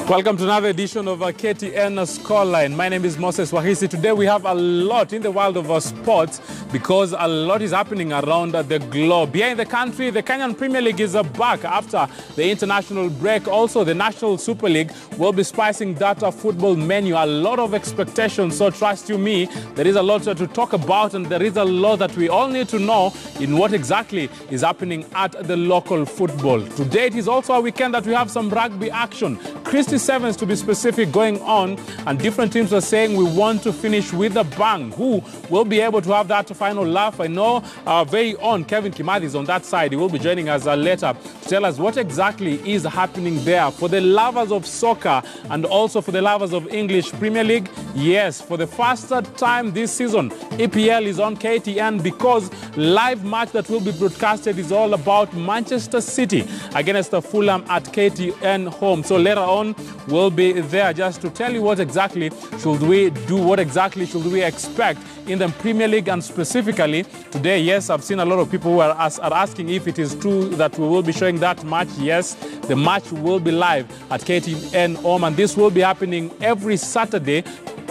Welcome to another edition of KTN Scoreline. My name is Moses Wahisi. Today we have a lot in the world of sports because a lot is happening around the globe. Here in the country, the Kenyan Premier League is back after the international break. Also, the National Super League will be spicing that football menu. A lot of expectations, so trust you me, there is a lot to talk about and there is a lot that we all need to know in what exactly is happening at the local football. Today it is also a weekend that we have some rugby action. Christy Sevens, to be specific, going on, and different teams are saying we want to finish with a bang. Who will be able to have that final laugh? I know our very own Kevin Kimathi is on that side. He will be joining us later to tell us what exactly is happening there. For the lovers of soccer and also for the lovers of English Premier League, yes, for the first time this season, EPL is on KTN because live match that will be broadcasted is all about Manchester City against the Fulham at KTN home. So later on, we'll be there just to tell you what exactly should we do, what exactly should we expect in the Premier League. And specifically today, yes, I've seen a lot of people who are asking if it is true that we will be showing that match. Yes, the match will be live at KTN home, and this will be happening every Saturday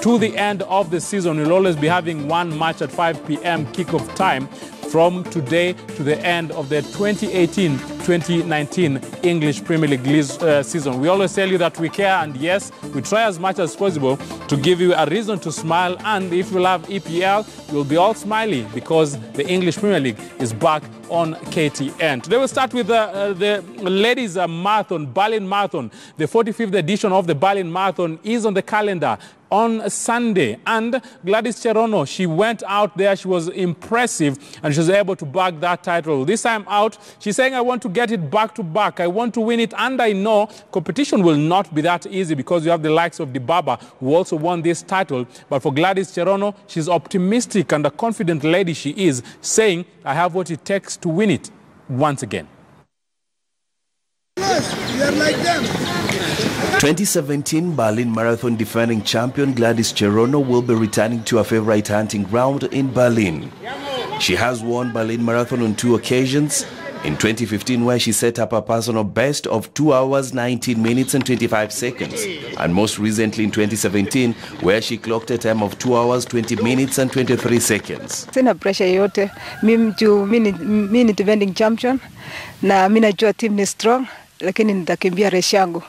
to the end of the season. We'll always be having one match at 5 p.m. kickoff time from today to the end of the 2018-2019 English Premier League season. We always tell you that we care, and yes, we try as much as possible to give you a reason to smile. And if you love EPL, you'll be all smiley because the English Premier League is back on KTN. Today we'll start with the ladies marathon, Berlin Marathon. The 45th edition of the Berlin Marathon is on the calendar on Sunday, and Gladys Cherono, she went out there, she was impressive, and she was able to bag that title. This time out, she's saying, I want to get it back to back, I want to win it, and I know competition will not be that easy because you have the likes of Dibaba who also won this title. But for Gladys Cherono, she's optimistic and a confident lady she is, saying, I have what it takes to win it once again. Yes, we are like them. 2017 Berlin Marathon defending champion Gladys Cherono will be returning to her favorite hunting ground in Berlin. She has won Berlin Marathon on 2 occasions. In 2015, where she set up a personal best of 2 hours, 19 minutes and 25 seconds. And most recently in 2017, where she clocked a time of 2 hours, 20 minutes and 23 seconds. Sina pressure yote. Mimi ni defending champion. Na mimi najua team ni strong. Lakini nitakimbia race yangu.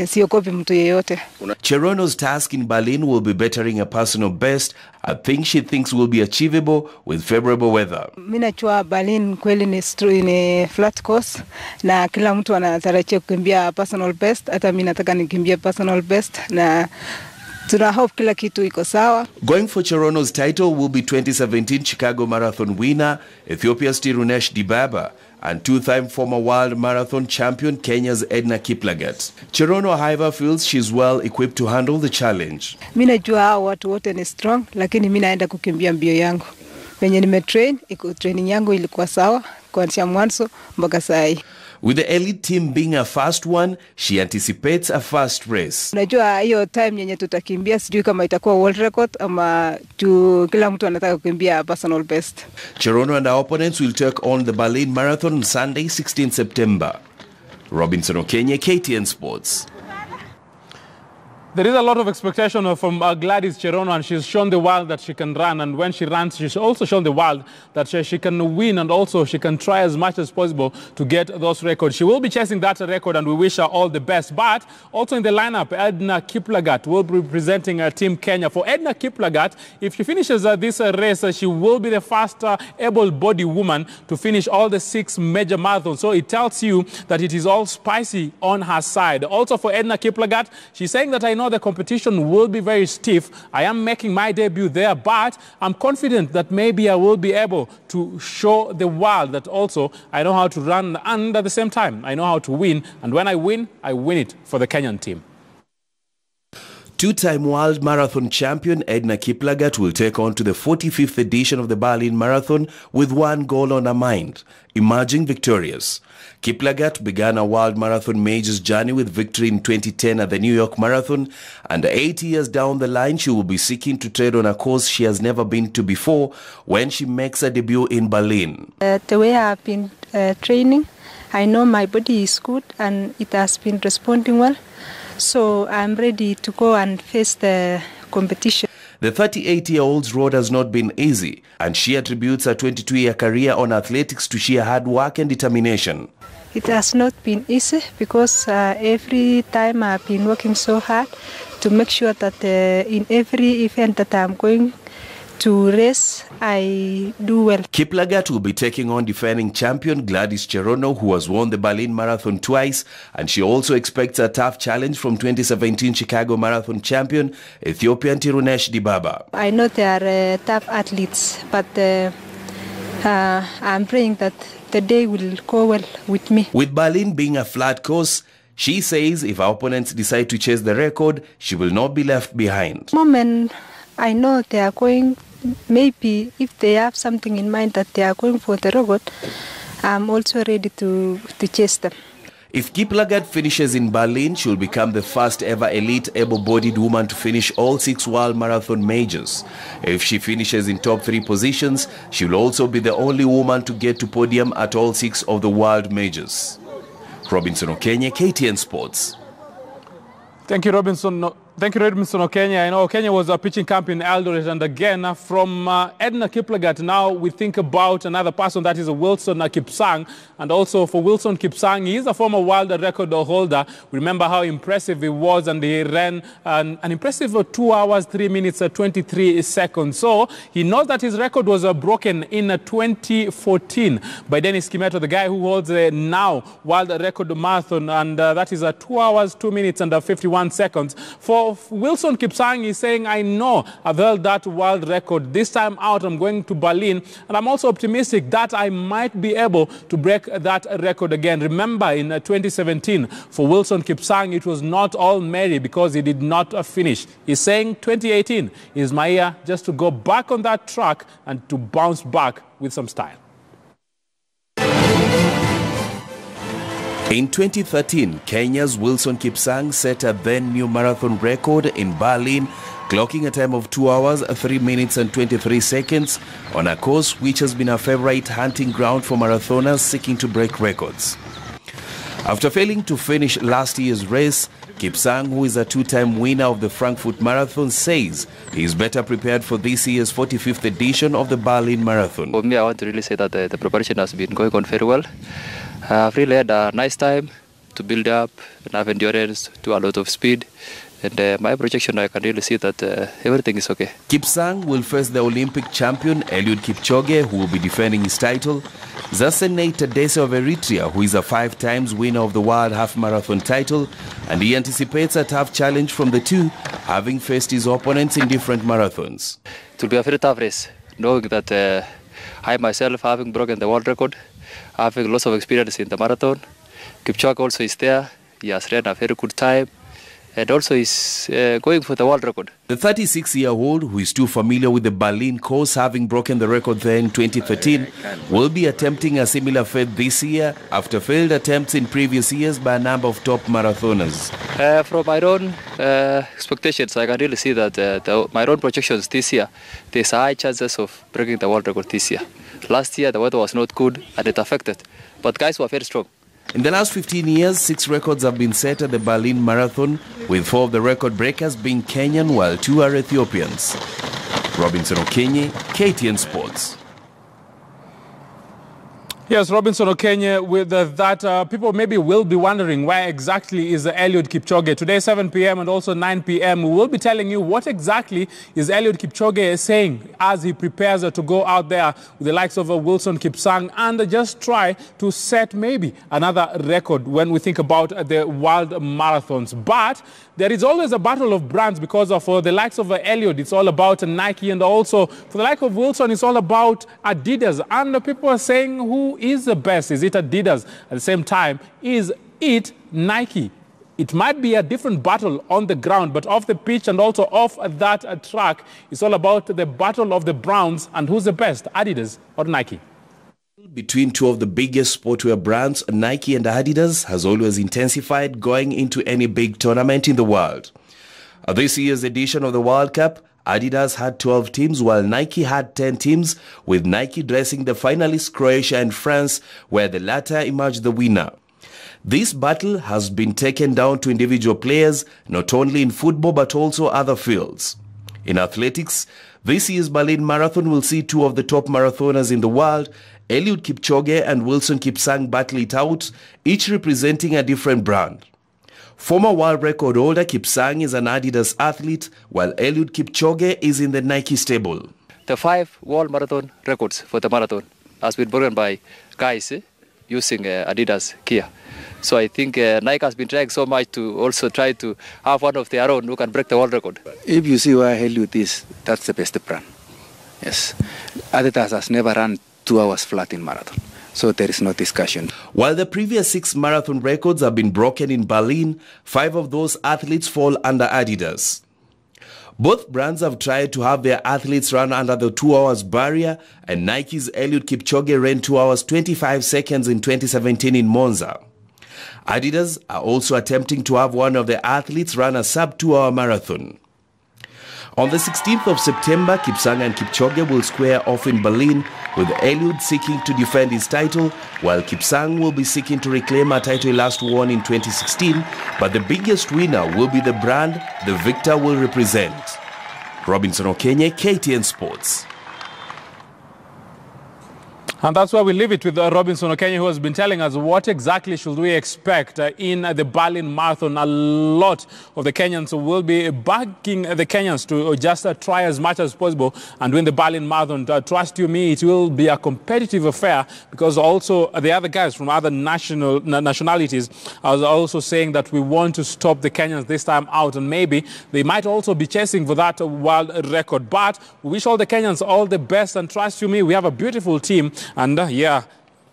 Siogopi mtu yeyote. Cherono's task in Berlin will be bettering a personal best, a thing she thinks will be achievable with favorable weather. Mimi najua Berlin kweli ni flat course na kila mtu anatarajia kukimbia personal best. Hata mimi nataka nikimbie personal best na tuna hope kila kitu iko sawa. Going for Cherono's title will be 2017 Chicago Marathon winner Ethiopia's Tirunesh Dibaba and 2-time former world marathon champion Kenya's Edna Kiplagat. Cherono, however, feels she's well equipped to handle the challenge. Mimi najua hao watu wote ni strong, lakini mimi naenda kukimbia mbio yangu. Wenye nimetrain, training yangu ilikuwa sawa kuanzia mwanzo mpaka saa hii. With the elite team being a fast one, she anticipates a fast race. Unajua hiyo time yenye tutakimbia sijui kama itakuwa world record ama kila mtu anataka kukimbia personal best. Cherono and her opponents will take on the Berlin Marathon on Sunday, 16 September. Robinson Okenye, KTN Sports. There is a lot of expectation from Gladys Cherono, and she's shown the world that she can run, and when she runs, she's also shown the world that she can win, and also she can try as much as possible to get those records. She will be chasing that record, and we wish her all the best. But also in the lineup, Edna Kiplagat will be representing Team Kenya. For Edna Kiplagat, if she finishes this race, she will be the first able-bodied woman to finish all the 6 major marathons. So it tells you that it is all spicy on her side. Also for Edna Kiplagat, she's saying that I know the competition will be very stiff. I am making my debut there, but I'm confident that maybe I will be able to show the world that also I know how to run, and at the same time, I know how to win. And when I win it for the Kenyan team. 2-time world marathon champion Edna Kiplagat will take on to the 45th edition of the Berlin Marathon with one goal on her mind: emerging victorious. Kiplagat began a world marathon majors journey with victory in 2010 at the New York Marathon, and 8 years down the line she will be seeking to tread on a course she has never been to before when she makes her debut in Berlin. The way I've been training, I know my body is good and it has been responding well. so I'm ready to go and face the competition. The 38-year-old's road has not been easy, and she attributes her 22-year career on athletics to sheer hard work and determination. It has not been easy because every time I've been working so hard to make sure that in every event that I'm going to race, I do well. Kiplagat will be taking on defending champion Gladys Cherono, who has won the Berlin Marathon twice, and she also expects a tough challenge from 2017 Chicago Marathon champion Ethiopian Tirunesh Dibaba. I know they are tough athletes, but I'm praying that the day will go well with me. With Berlin being a flat course, she says if her opponents decide to chase the record, she will not be left behind. Moment, I know they are going, maybe if they have something in mind that they are going for the record, I'm also ready to chase them. If Kiplagat finishes in Berlin, she will become the first ever elite able-bodied woman to finish all 6 World Marathon majors. If she finishes in top 3 positions, she will also be the only woman to get to podium at all 6 of the world majors. Robinson Okenye, KTN Sports. Thank you, Robinson. Thank you, Robinson Okenye. I know Okenye was a pitching camp in Eldoret, and again from Edna Kiplagat, now we think about another person, that is Wilson Kipsang. And also for Wilson Kipsang, he is a former world record holder. Remember how impressive he was, and he ran an impressive 2 hours, 3 minutes, 23 seconds. So he knows that his record was broken in 2014 by Dennis Kimeto, the guy who holds now world record marathon, and that is 2 hours, 2 minutes and 51 seconds. For Wilson Kipsang is saying, I know I've held that world record. This time out, I'm going to Berlin, and I'm also optimistic that I might be able to break that record again. Remember, in 2017, for Wilson Kipsang, it was not all merry because he did not finish. He's saying 2018 is my year just to go back on that track and to bounce back with some style. In 2013, Kenya's Wilson Kipsang set a then new marathon record in Berlin, clocking a time of 2 hours, 3 minutes and 23 seconds on a course which has been a favorite hunting ground for marathoners seeking to break records. After failing to finish last year's race, Kipsang, who is a 2-time winner of the Frankfurt Marathon, says he is better prepared for this year's 45th edition of the Berlin Marathon. For me, I want to really say that the preparation has been going on very well. I've really had a nice time to build up and have endurance, do a lot of speed. And my projection, I can really see that everything is okay. Kipsang will face the Olympic champion Eliud Kipchoge, who will be defending his title, Zassenate Tadesse of Eritrea, who is a 5-time winner of the World Half Marathon title, and he anticipates a tough challenge from the two, having faced his opponents in different marathons. It will be a very tough race, knowing that I myself, having broken the world record, having lots of experience in the marathon. Kipchoge also is there. He has ran a very good time, and also is going for the world record. The 36-year-old, who is too familiar with the Berlin course, having broken the record there in 2013, will be attempting a similar feat this year after failed attempts in previous years by a number of top marathoners. From my own expectations, I can really see that my own projections this year, there's high chances of breaking the world record this year. Last year, the weather was not good and it affected, but guys were very strong. In the last 15 years, 6 records have been set at the Berlin Marathon, with 4 of the record breakers being Kenyan, while 2 are Ethiopians. Robinson Okenye, KTN Sports. Yes, Robinson Okenye, with that, people maybe will be wondering where exactly is Eliud Kipchoge. Today, 7 p.m. and also 9 p.m. we will be telling you what exactly is Eliud Kipchoge saying as he prepares to go out there with the likes of Wilson Kipsang and just try to set maybe another record when we think about the world marathons. But there is always a battle of brands, because for the likes of Eliud, it's all about Nike, and also for the likes of Wilson, it's all about Adidas. And people are saying, who is the best? Is it Adidas? At the same time, is it Nike? It might be a different battle on the ground, but off the pitch and also off that track, it's all about the battle of the brands and who's the best, Adidas or Nike. Between 2 of the biggest sportswear brands, Nike and Adidas, has always intensified going into any big tournament in the world. At this year's edition of the World Cup, Adidas had 12 teams while Nike had 10 teams, with Nike dressing the finalists Croatia and France, where the latter emerged the winner. This battle has been taken down to individual players, not only in football but also other fields. In athletics, this year's Berlin Marathon will see two of the top marathoners in the world, Eliud Kipchoge and Wilson Kipsang, battle it out, each representing a different brand. Former world record holder Kipsang is an Adidas athlete, while Eliud Kipchoge is in the Nike stable. The 5 world marathon records for the marathon has been broken by guys using Adidas gear. So I think Nike has been trying so much to also try to have one of their own who can break the world record. If you see where Eliud is, that's the best brand. Yes. Adidas has never run 2 hours flat in marathon. So there is no discussion. While the previous 6 marathon records have been broken in Berlin, 5 of those athletes fall under Adidas. Both brands have tried to have their athletes run under the 2 hours barrier, and Nike's Eliud Kipchoge ran 2 hours 25 seconds in 2017 in Monza. Adidas are also attempting to have one of their athletes run a sub-2 hour marathon. On the 16th of September, Kipsang and Kipchoge will square off in Berlin, with Eliud seeking to defend his title, while Kipsang will be seeking to reclaim a title he last won in 2016, but the biggest winner will be the brand the victor will represent. Robinson Okenye, KTN Sports. And that's why we leave it with Robinson Okenye, who has been telling us what exactly should we expect in the Berlin Marathon. A lot of the Kenyans will be backing the Kenyans to just try as much as possible and win the Berlin Marathon. Trust you me, it will be a competitive affair, because also the other guys from other nationalities are also saying that we want to stop the Kenyans this time out, and maybe they might also be chasing for that world record. But we wish all the Kenyans all the best, and trust you me, we have a beautiful team. And yeah,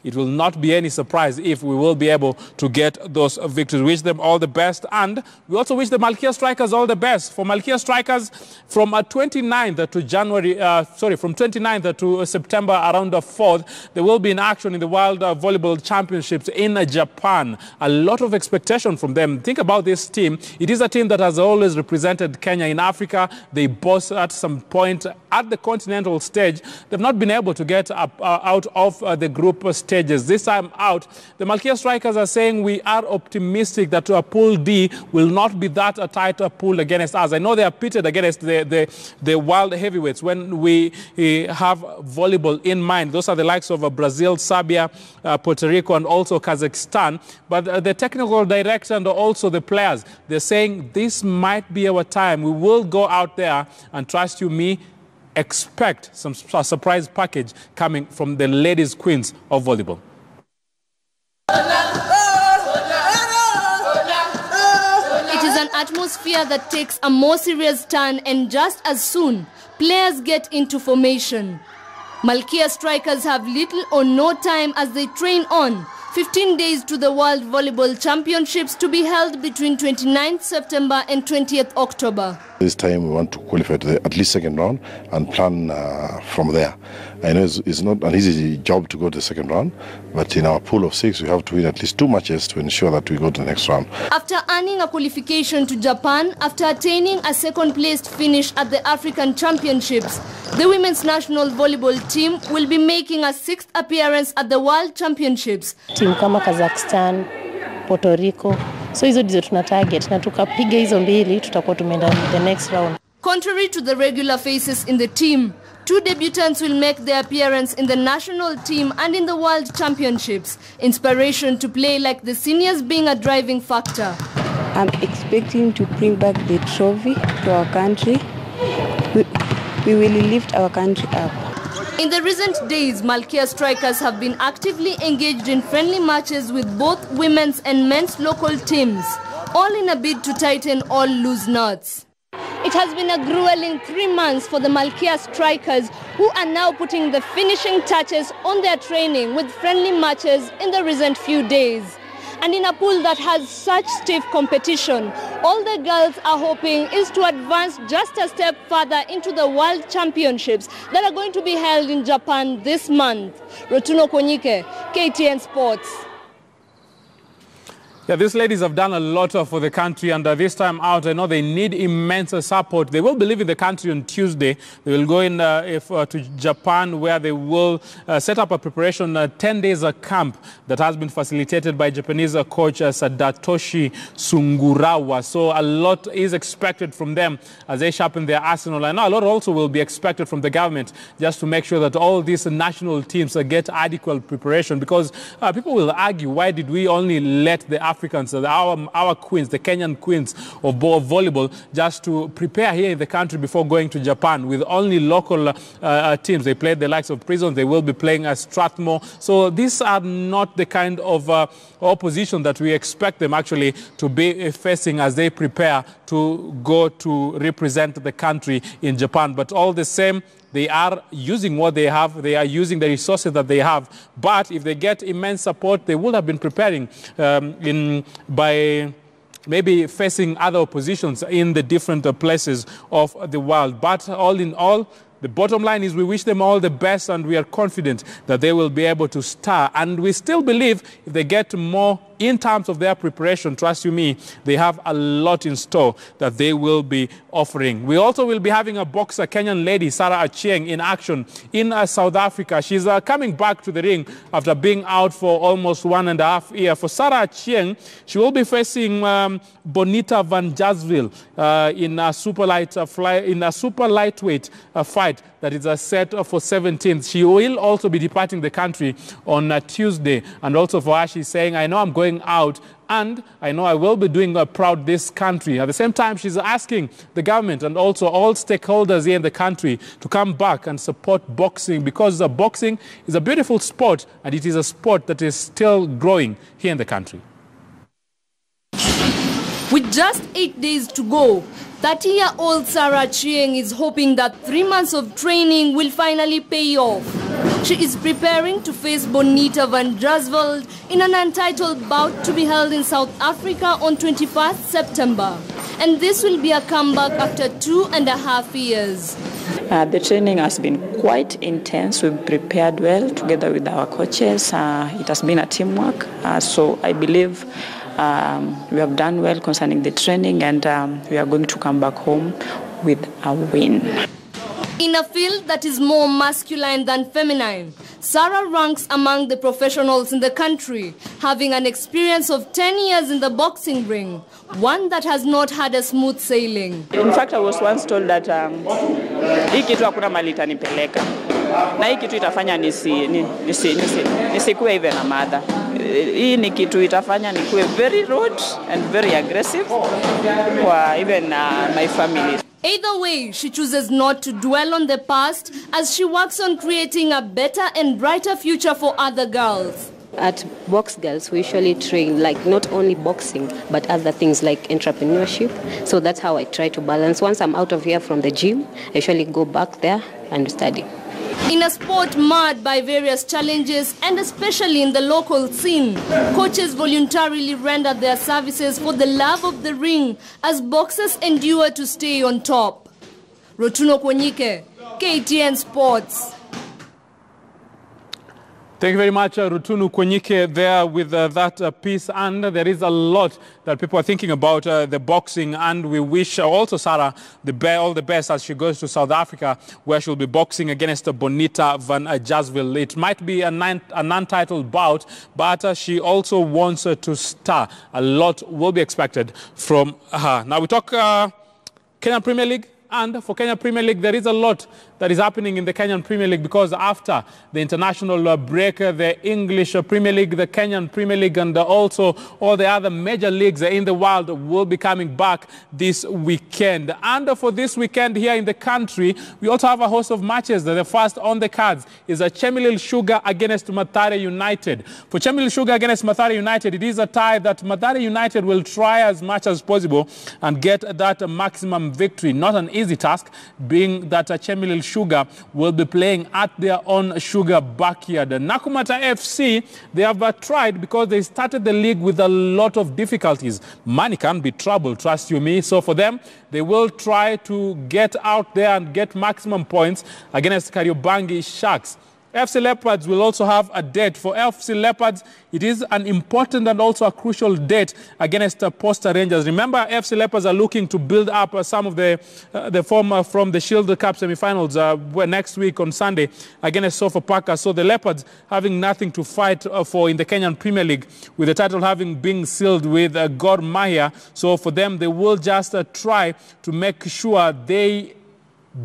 it will not be any surprise if we will be able to get those victories. Wish them all the best, and we also wish the Malkia Strikers all the best. For Malkia Strikers, from 29th to September, around the 4th, they will be in action in the World Volleyball Championships in Japan. A lot of expectation from them. Think about this team. It is a team that has always represented Kenya in Africa. They boast at some point at the continental stage. They've not been able to get out of the group stages. This time out, the Malkia Strikers are saying we are optimistic that Pool D will not be that tight a pool against us. I know they are pitted against the world heavyweights when we have volleyball in mind. Those are the likes of Brazil, Serbia, Puerto Rico, and also Kazakhstan. But the technical director and also the players, they're saying this might be our time. We will go out there, and trust you me, expect some surprise package coming from the ladies queens of volleyball. It is an atmosphere that takes a more serious turn, and just as soon, players get into formation. Malkia Strikers have little or no time as they train on. 15 days to the World Volleyball Championships to be held between 29th September and 20th October. This time we want to qualify to the at least second round and plan from there. I know it's not an easy job to go to the second round, but in our pool of 6 we have to win at least 2 matches to ensure that we go to the next round. After earning a qualification to Japan, after attaining a second-placed finish at the African Championships, the women's national volleyball team will be making a 6th appearance at the World Championships. Timu kama Kazakhstan, Puerto Rico, so hizo ndizo tuna target, na tukapiga hizo mbili tutakuwa tumeenda the next round. Contrary to the regular faces in the team, 2 debutants will make their appearance in the national team and in the World Championships. Inspiration to play like the seniors being a driving factor. I'm expecting to bring back the trophy to our country. We will lift our country up. In the recent days, Malkia Strikers have been actively engaged in friendly matches with both women's and men's local teams, all in a bid to tighten all loose knots. It has been a grueling 3 months for the Malkia Strikers, who are now putting the finishing touches on their training with friendly matches in the recent few days. And in a pool that has such stiff competition, all the girls are hoping is to advance just a step further into the World Championships that are going to be held in Japan this month. Rotuno Konyike, KTN Sports. Yeah, these ladies have done a lot for the country, and this time out, I know they need immense support. They will be leaving the country on Tuesday. They will go in to Japan, where they will set up a preparation 10 days camp that has been facilitated by Japanese coach Sadatoshi Sungurawa. So a lot is expected from them as they sharpen their arsenal. I know a lot also will be expected from the government just to make sure that all these national teams get adequate preparation, because people will argue, why did we only let the Africans, our queens, the Kenyan queens of volleyball, just to prepare here in the country before going to Japan with only local teams? They played the likes of Prison. They will be playing Strathmore. So these are not the kind of opposition that we expect them actually to be facing as they prepare to go to represent the country in Japan. But all the same, they are using what they have. They are using the resources that they have. But if they get immense support, they would have been preparing by maybe facing other oppositions in the different places of the world. But all in all, the bottom line is we wish them all the best, and we are confident that they will be able to star. And we still believe if they get more in terms of their preparation, trust you me, they have a lot in store that they will be offering. We also will be having a boxer, Kenyan lady, Sarah Achieng, in action in South Africa. She's coming back to the ring after being out for almost 1.5 years. For Sarah Achieng, she will be facing Bonita Van Jasville in a super lightweight fight that is set for 17th. She will also be departing the country on Tuesday. And also for her, she's saying, I know I'm going out, and I know I will be doing proud this country. At the same time, she's asking the government and also all stakeholders here in the country to come back and support boxing, because boxing is a beautiful sport, and it is a sport that is still growing here in the country. With just 8 days to go, 30-year-old Sarah Chieng is hoping that 3 months of training will finally pay off. She is preparing to face Bonita Van Jasveld in an untitled bout to be held in South Africa on 21st September. And this will be a comeback after 2.5 years. The training has been quite intense. We've prepared well together with our coaches. It has been a teamwork. So I believe we have done well concerning the training, and we are going to come back home with a win. In a field that is more masculine than feminine, Sarah ranks among the professionals in the country, having an experience of 10 years in the boxing ring, one that has not had a smooth sailing. In fact, I was once told that hii kitu hakuna mali itanipeleka, na hii kitu itafanya nisikuwe even a mother. Hii ni kitu itafanya nikuwe very rude and very aggressive for even my family. Either way, she chooses not to dwell on the past as she works on creating a better and brighter future for other girls. At Box Girls, we usually train like not only boxing, but other things like entrepreneurship. So that's how I try to balance. Once I'm out of here from the gym, I usually go back there and study. In a sport marred by various challenges, and especially in the local scene, coaches voluntarily render their services for the love of the ring as boxers endure to stay on top. Rotuno Kwenyike, KTN Sports. Thank you very much, Rutunu Kwenyike, there with that piece. And there is a lot that people are thinking about the boxing. And we wish also Sarah all the best as she goes to South Africa, where she'll be boxing against Bonita Van Jasville. It might be an untitled bout, but she also wants to star. A lot will be expected from her. Now we talk Kenyan Premier League. And for Kenya Premier League, there is a lot that is happening in the Kenyan Premier League, because after the international break, the English Premier League, the Kenyan Premier League, and also all the other major leagues in the world will be coming back this weekend. And for this weekend here in the country, we also have a host of matches. The first on the cards is a Chemelil Sugar against Mathare United. For Chemelil Sugar against Mathare United, it is a tie that Mathare United will try as much as possible and get that maximum victory. Not an easy task, being that Chemelil Sugar will be playing at their own Sugar backyard. Nakumata FC, they have tried, because they started the league with a lot of difficulties. Money can be trouble, trust you me. So for them, they will try to get out there and get maximum points against Kariobangi Sharks. FC Leopards will also have a date. For FC Leopards, it is an important and also a crucial date against Posta Rangers. Remember, FC Leopards are looking to build up some of the form from the Shield Cup semi-finals next week on Sunday against Sofapaka. So the Leopards having nothing to fight for in the Kenyan Premier League, with the title having been sealed with Gor Mahia. So for them, they will just try to make sure they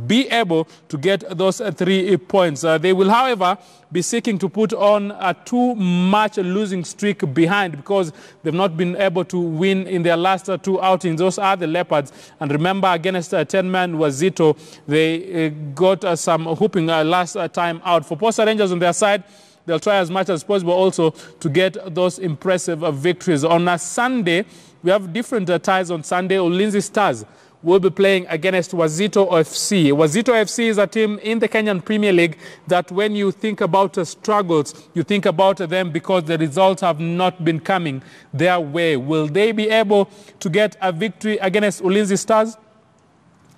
be able to get those 3 points. They will, however, be seeking to put on a too-much losing streak behind, because they've not been able to win in their last 2 outings. Those are the Leopards. And remember, against 10-man Wazito, they got some whooping last time out. For Posta Rangers on their side, they'll try as much as possible also to get those impressive victories. On a Sunday, we have different ties on Sunday. Ulinzi Stars will be playing against Wazito FC. Wazito FC is a team in the Kenyan Premier League that when you think about struggles, you think about them because the results have not been coming their way. Will they be able to get a victory against Ulinzi Stars?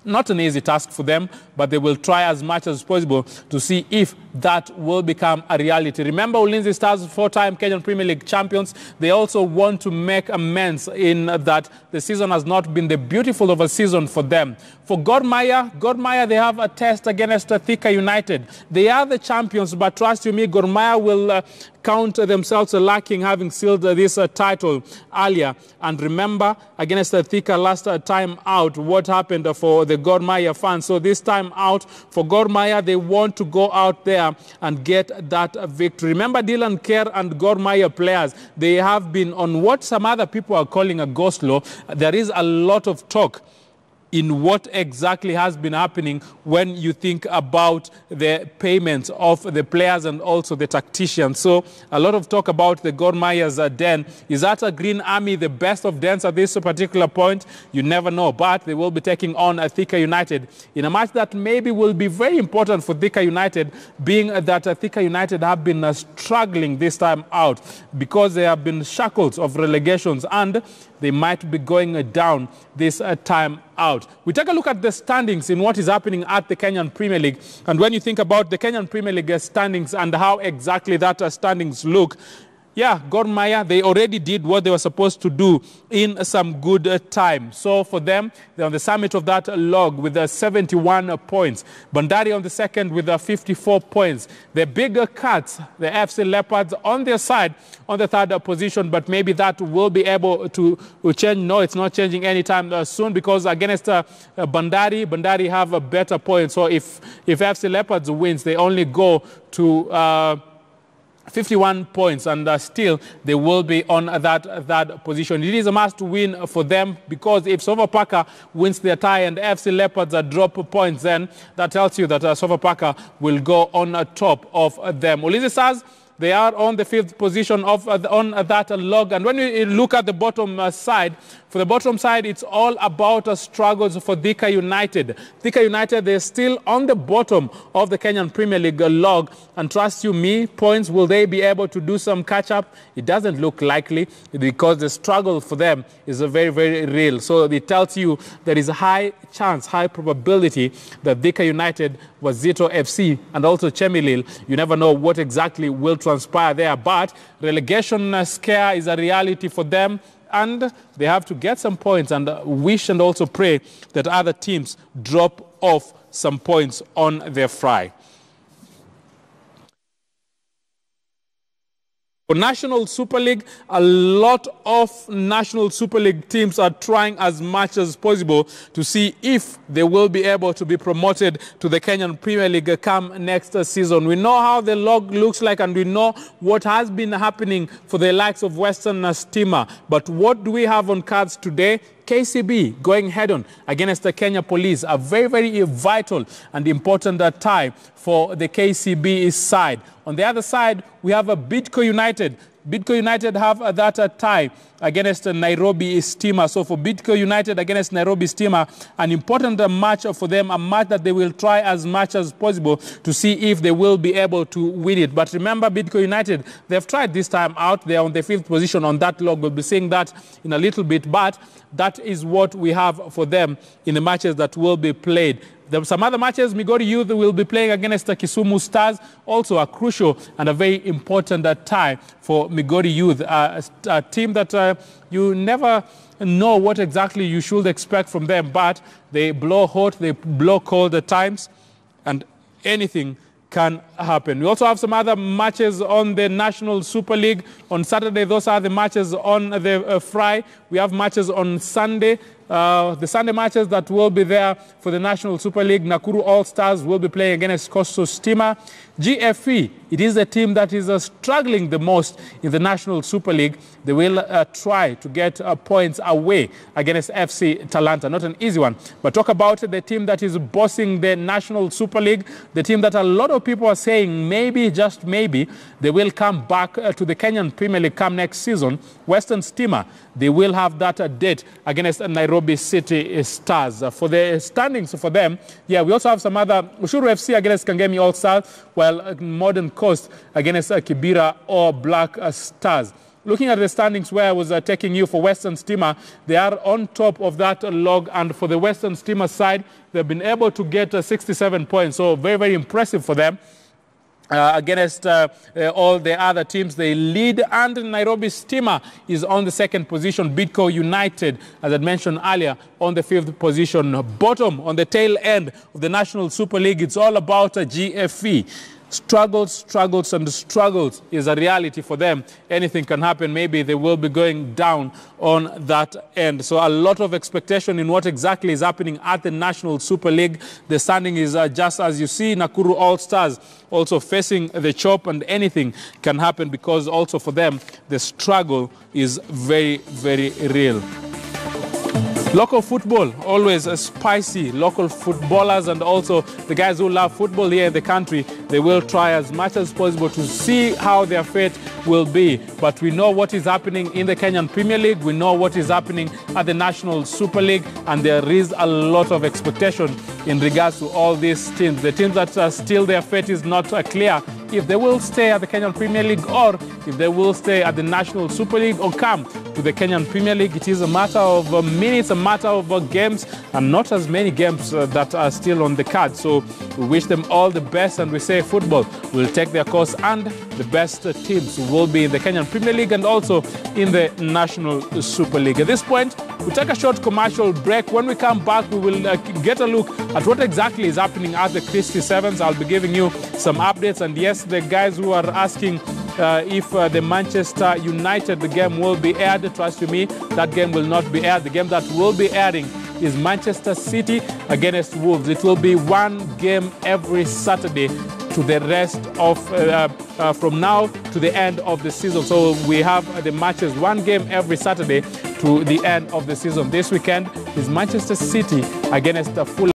Not an easy task for them, but they will try as much as possible to see if that will become a reality. Remember, Ulinzi Stars, 4-time Kenyan Premier League champions. They also want to make amends in that the season has not been the beautiful of a season for them. For Gor Mahia, they have a test against Thika United. They are the champions, but trust you me, Gor Mahia will count themselves lacking, having sealed this title earlier. And remember, against Thika last time out, what happened for the Gor Mahia fans. So this time out, for Gor Mahia, they want to go out there and get that victory. Remember, Dylan Kerr and Gor Mahia players, they have been on what some other people are calling a ghost law. There is a lot of talk in what exactly has been happening when you think about the payments of the players and also the tacticians. So a lot of talk about the Gor Mahia's den. Is that a Green Army the best of dens at this particular point? You never know, but they will be taking on Thika United in a match that maybe will be very important for Thika United, being that Thika United have been struggling this time out because they have been shackles of relegations and they might be going down this time out. We take a look at the standings in what is happening at the Kenyan Premier League. And when you think about the Kenyan Premier League standings and how exactly that standings look, yeah, Gor Mahia, they already did what they were supposed to do in some good time. So for them, they're on the summit of that log with 71 points. Bandari on the second with 54 points. The bigger Cats, the FC Leopards on their side on the third position, but maybe that will be able to change. No, it's not changing anytime soon, because against Bandari have a better point. So if FC Leopards wins, they only go to 51 points, and still they will be on that position. It is a must win for them, because if Sofapaka wins their tie and FC Leopards drop points, then that tells you that Sofapaka will go on top of them. Ulinzi Stars, they are on the 5th position on that log. And when you look at the bottom side, for the bottom side, it's all about struggles for Thika United. Thika United, they're still on the bottom of the Kenyan Premier League log. And trust you me, points, will they be able to do some catch-up? It doesn't look likely, because the struggle for them is very, very real. So it tells you there is a high chance, high probability that Thika United, Wazito FC, and also Chemelil, you never know what exactly will transpire there. But relegation scare is a reality for them, and they have to get some points and wish and also pray that other teams drop off some points on their fry. For National Super League, a lot of National Super League teams are trying as much as possible to see if they will be able to be promoted to the Kenyan Premier League come next season. We know how the log looks like, and we know what has been happening for the likes of Western Stima. But what do we have on cards today? KCB going head-on against the Kenya Police, a very, very vital and important tie for the KCB side. On the other side, we have a Bidco United. Bidco United have that tie against Nairobi Stima. So for Bidco United against Nairobi Stima, an important match for them, a match that they will try as much as possible to see if they will be able to win it. But remember, Bidco United, they've tried this time out. They're on the 5th position on that log. We'll be seeing that in a little bit, but that is what we have for them in the matches that will be played. There are some other matches. Migori Youth will be playing against the Kisumu Stars, also a crucial and a very important tie for Migori Youth, a team that you never know what exactly you should expect from them, but they blow hot, they blow cold at times, and anything can happen. We also have some other matches on the National Super League on Saturday. Those are the matches on the fry. We have matches on Sunday. The Sunday matches that will be there for the National Super League. Nakuru All-Stars will be playing against Coastal Stima. GFE, it is the team that is struggling the most in the National Super League. They will try to get points away against FC Talanta. Not an easy one. But talk about the team that is bossing the National Super League, the team that a lot of people are saying maybe, just maybe, they will come back to the Kenyan Premier League come next season. Western Stima, they will have that date against Nairobi City Stars. For the standings for them, yeah, we also have some other. Ushuru FC against Kangemi All-Stars, while Modern Coast against Kibera or Black Stars. Looking at the standings where I was taking you for Western Stima, they are on top of that log. And for the Western Stima side, they've been able to get 67 points. So very, very impressive for them. Against all the other teams, they lead, and Nairobi Stima is on the 2nd position. Bidco United, as I mentioned earlier, on the 5th position. Bottom, on the tail end of the National Super League, it's all about GFE. Struggles is a reality for them. Anything can happen. Maybe they will be going down on that end. So a lot of expectation in what exactly is happening at the National Super League. The standing is just as you see. Nakuru All-Stars also facing the chop, and anything can happen because also for them the struggle is very, very real. Local football, always spicy. Local footballers and also the guys who love football here in the country, they will try as much as possible to see how their fate will be. But we know what is happening in the Kenyan Premier League. We know what is happening at the National Super League. And there is a lot of expectation in regards to all these teams. The teams that still their fate is not clear, if they will stay at the Kenyan Premier League or if they will stay at the National Super League or come to the Kenyan Premier League. It is a matter of minutes, a matter of games, and not as many games that are still on the card. So we wish them all the best, and we say football will take their course, and the best teams will be in the Kenyan Premier League and also in the National Super League. At this point, we'll take a short commercial break. When we come back, we will get a look at what exactly is happening at the Christie Sevens. I'll be giving you some updates, and yes, the guys who are asking if the Manchester United game will be aired, trust you me, that game will not be aired. The game that will be airing is Manchester City against Wolves. It will be one game every Saturday to the rest of from now to the end of the season. So we have the matches, one game every Saturday to the end of the season. This weekend is Manchester City against Fulham.